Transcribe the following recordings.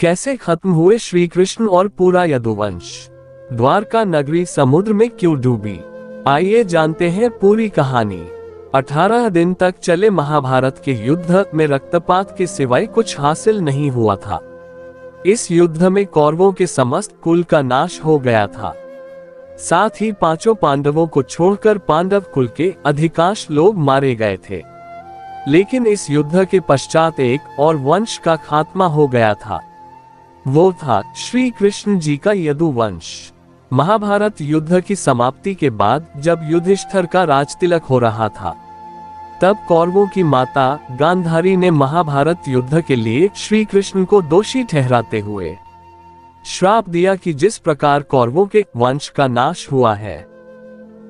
कैसे खत्म हुए श्री कृष्ण और पूरा यदुवंश? द्वारका नगरी समुद्र में क्यों डूबी? आइए जानते हैं पूरी कहानी। 18 दिन तक चले महाभारत के युद्ध में रक्तपात के सिवाय कुछ हासिल नहीं हुआ था। इस युद्ध में कौरवों के समस्त कुल का नाश हो गया था। साथ ही पांचों पांडवों को छोड़कर पांडव कुल के अधिकांश लोग मारे गए थे। लेकिन इस युद्ध के पश्चात एक और वंश का खात्मा हो गया था। वो था श्री कृष्ण जी का यदुवंश। महाभारत युद्ध की समाप्ति के बाद जब युधिष्ठिर का राजतिलक हो रहा था, तब कौरवों की माता गांधारी ने महाभारत युद्ध के लिए श्री कृष्ण को दोषी ठहराते हुए श्राप दिया कि जिस प्रकार कौरवों के वंश का नाश हुआ है,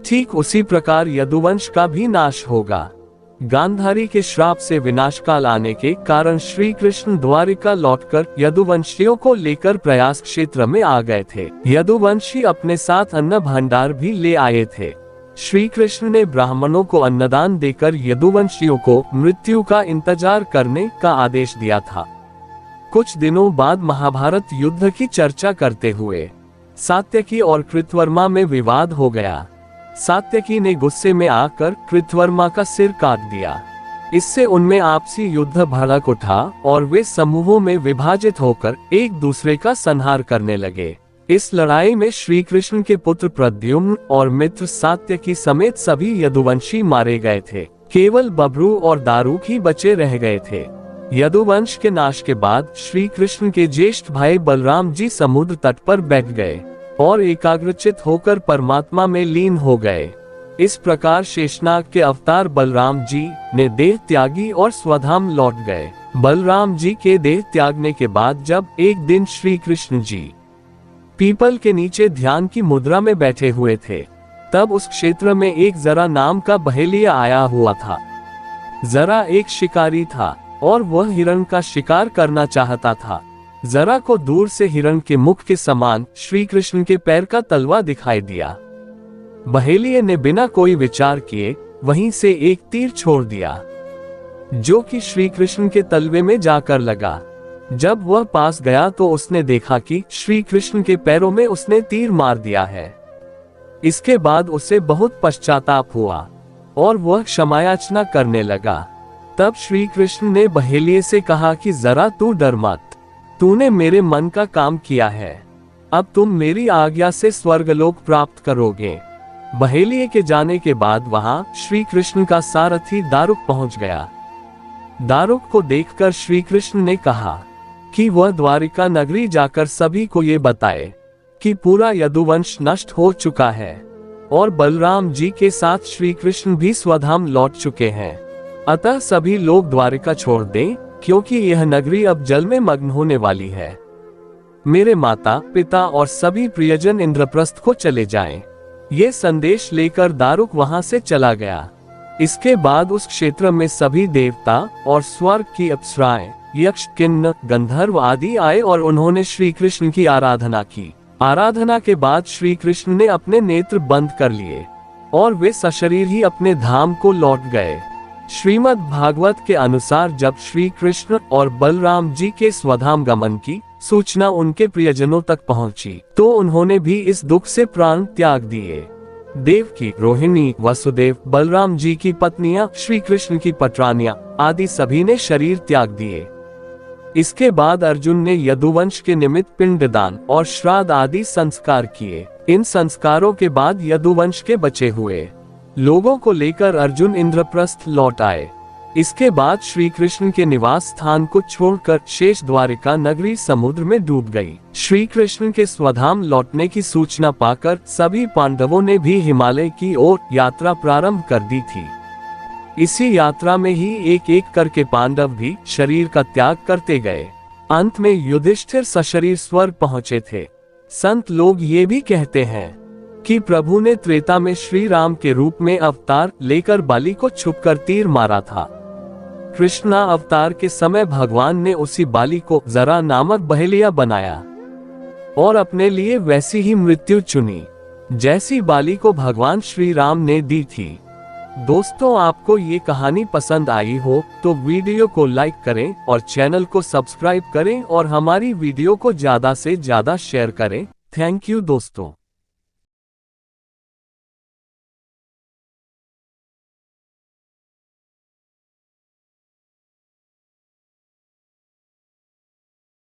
ठीक उसी प्रकार यदुवंश का भी नाश होगा। गांधारी के श्राप से विनाशकाल आने के कारण श्री कृष्ण द्वारिका लौटकर यदुवंशियों को लेकर प्रयास क्षेत्र में आ गए थे। यदुवंशी अपने साथ अन्न भंडार भी ले आए थे। श्री कृष्ण ने ब्राह्मणों को अन्नदान देकर यदुवंशियों को मृत्यु का इंतजार करने का आदेश दिया था। कुछ दिनों बाद महाभारत युद्ध की चर्चा करते हुए सात्यकी और कृतवर्मा में विवाद हो गया। सात्यकी ने गुस्से में आकर कृतवर्मा का सिर काट दिया। इससे उनमें आपसी युद्ध भड़क उठा और वे समूहों में विभाजित होकर एक दूसरे का संहार करने लगे। इस लड़ाई में श्री कृष्ण के पुत्र प्रद्युम्न और मित्र सात्यकी समेत सभी यदुवंशी मारे गए थे। केवल बब्रू और दारुक ही बचे रह गए थे। यदुवंश के नाश के बाद श्री कृष्ण के ज्येष्ठ भाई बलराम जी समुद्र तट पर बैठ गए और एकाग्रचित होकर परमात्मा में लीन हो गए। इस प्रकार शेषनाग के अवतार बलराम जी ने देह त्यागी और स्वधाम लौट गए। बलराम जी के देह त्यागने के बाद जब एक दिन श्री कृष्ण जी पीपल के नीचे ध्यान की मुद्रा में बैठे हुए थे, तब उस क्षेत्र में एक जरा नाम का बहेलिया आया हुआ था। जरा एक शिकारी था और वह हिरण का शिकार करना चाहता था। जरा को दूर से हिरण के मुख के समान श्री कृष्ण के पैर का तलवा दिखाई दिया। बहेलिये ने बिना कोई विचार किए वहीं से एक तीर छोड़ दिया, जो कि श्री कृष्ण के तलवे में जाकर लगा। जब वह पास गया तो उसने देखा कि श्री कृष्ण के पैरों में उसने तीर मार दिया है। इसके बाद उसे बहुत पश्चाताप हुआ और वह क्षमायाचना करने लगा। तब श्री कृष्ण ने बहेलिये से कहा कि जरा तू डर मत, तूने मेरे मन का काम किया है। अब तुम मेरी आज्ञा से स्वर्गलोक प्राप्त करोगे। बहेलिये के जाने के बाद वहां श्री कृष्ण का सारथी दारुक पहुंच गया। दारुक को देखकर श्री कृष्ण ने कहा कि वह द्वारिका नगरी जाकर सभी को ये बताए कि पूरा यदुवंश नष्ट हो चुका है और बलराम जी के साथ श्री कृष्ण भी स्वधाम लौट चुके हैं। अतः सभी लोग द्वारिका छोड़ दें, क्योंकि यह नगरी अब जल में मग्न होने वाली है। मेरे माता पिता और सभी प्रियजन इंद्रप्रस्थ को चले जाएं। ये संदेश लेकर दारुक वहां से चला गया। इसके बाद उस क्षेत्र में सभी देवता और स्वर्ग की अप्सराएं, यक्ष, किन्नर, गंधर्व आदि आए और उन्होंने श्री कृष्ण की आराधना की। आराधना के बाद श्री कृष्ण ने अपने नेत्र बंद कर लिए और वे सशरीर ही अपने धाम को लौट गए। श्रीमद् भागवत के अनुसार जब श्री कृष्ण और बलराम जी के स्वधाम गमन की सूचना उनके प्रियजनों तक पहुंची, तो उन्होंने भी इस दुख से प्राण त्याग दिए। देवकी, रोहिणी, वसुदेव, बलराम जी की पत्नियां, श्री कृष्ण की पटरानियां आदि सभी ने शरीर त्याग दिए। इसके बाद अर्जुन ने यदुवंश के निमित्त पिंडदान और श्राद्ध आदि संस्कार किए। इन संस्कारों के बाद यदुवंश के बचे हुए लोगों को लेकर अर्जुन इंद्रप्रस्थ लौट आए। इसके बाद श्री कृष्ण के निवास स्थान को छोड़कर शेष द्वारिका नगरी समुद्र में डूब गई। श्री कृष्ण के स्वधाम लौटने की सूचना पाकर सभी पांडवों ने भी हिमालय की ओर यात्रा प्रारंभ कर दी थी। इसी यात्रा में ही एक एक करके पांडव भी शरीर का त्याग करते गए। अंत में युधिष्ठिर सशरीर स्वर्ग पहुँचे थे। संत लोग ये भी कहते हैं कि प्रभु ने त्रेता में श्री राम के रूप में अवतार लेकर बाली को छुपकर तीर मारा था। कृष्णा अवतार के समय भगवान ने उसी बाली को जरा नामक बहेलिया बनाया और अपने लिए वैसी ही मृत्यु चुनी जैसी बाली को भगवान श्री राम ने दी थी। दोस्तों, आपको ये कहानी पसंद आई हो तो वीडियो को लाइक करें और चैनल को सब्सक्राइब करें और हमारी वीडियो को ज्यादा से ज्यादा शेयर करें। थैंक यू दोस्तों।